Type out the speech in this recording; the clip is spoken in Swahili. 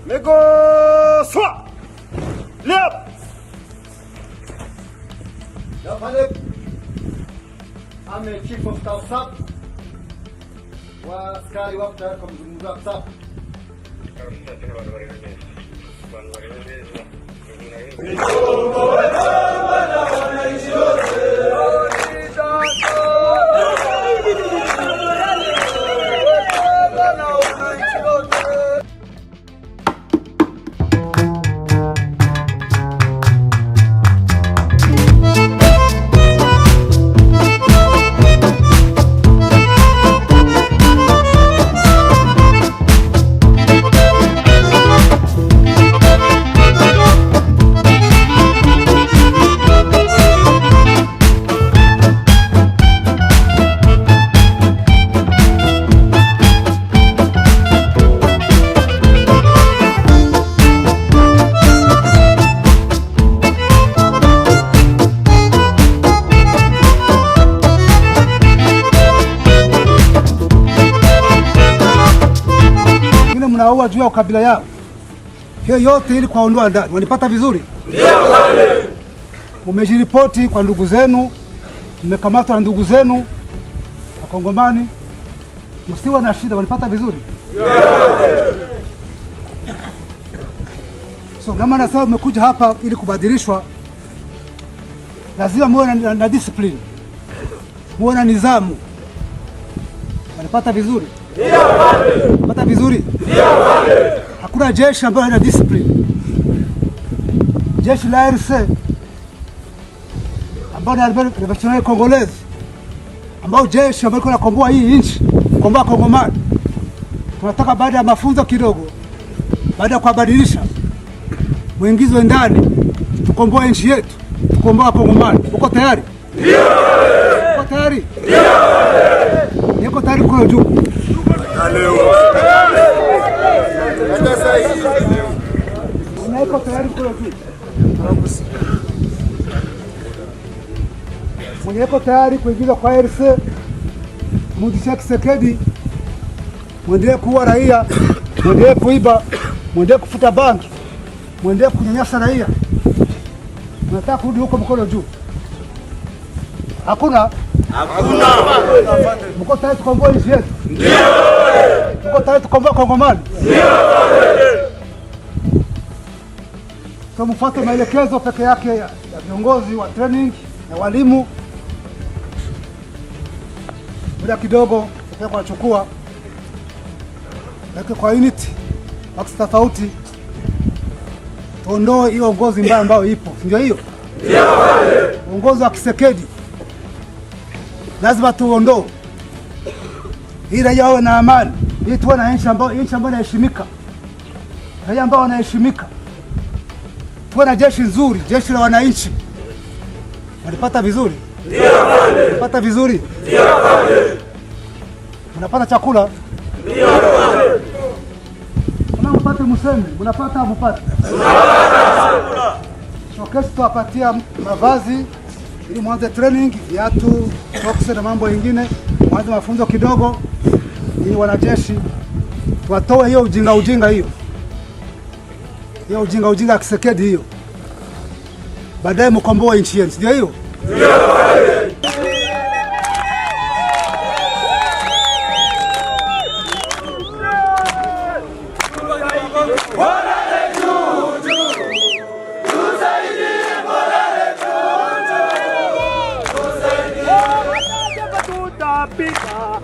Lego swa. Lep. Yapalım. Ame chief of staff sap. Wa askari wapo tayari kwa mzungumzo wa sap. Mnaua juu ya ukabila yao. Hiyo yote ili kuwaondoa ndani. Wanipata vizuri? Ndio wale. Umejiripoti kwa ndugu zenu, mmekamatwa na ndugu zenu Wakongomani. Msiwe na shida, wanipata vizuri? Ndio wale. So kama nasema umekuja hapa ili kubadilishwa, lazima muwe na discipline. Muwe na nidhamu. Wanipata vizuri? Ndio wale. Pata vizuri? Ndio wale. Hakuna jeshi ambayo haina discipline. Jeshi la RC ambao ni Revolutionnaire Congolaise, ambao jeshi ambao linakomboa hii nchi, kukomboa Kongomani. Tunataka baada ya mafunzo kidogo, baada ya kubadilisha, muingizwe ndani, tukomboe nchi yetu, tukomboa Kongomani. Uko tayari? Ndio wale. Uko tayari? Ndio wale. Niko tayari kwa juu. Unaiko tayari kula juu? Mwenyeiko tayari kuingiza kwa RC, Mudisha Kisekedi, mwendelee kuua raia, mwendelee kuiba, mwendelee kufuta banki, mwendelee kunyanyasa raia. Unataka kurudi huko mkono juu? Hakuna? Hakuna. Mko tayari tukomboe nchi yetu? Ndio. Mko tayari tukomboe Kongomani? Ndio. So mfuate maelekezo peke yake ya viongozi wa training na walimu. Muda kidogo kwa kuchukua kwa unit watu tofauti, tuondoe hiyo uongozi mbaya ambao ipo. Ndio hiyo? Ndio wale. Uongozi wa Kisekedi lazima tuondoe, ili raia wawe na amani, ili tuwe na nchi ambayo inaheshimika, raia ambao wanaheshimika, tuwe na jeshi nzuri, jeshi la wananchi. Mnapata vizuri? Ndio wale. Mnapata vizuri? Ndio wale. Mnapata chakula? Ndio wale. Kama mpate mseme, mnapata mpate? Tunapata. So kesho tuwapatia mavazi ili mwanze training, viatu, socks na mambo mengine, mwanze mafunzo kidogo ili wanajeshi tuwatoe hiyo ujinga hiyo. Hiyo ujinga Kisekedi hiyo. Baadaye mkomboe nchi yenu. Ndio hiyo? Ndio wale. Pika,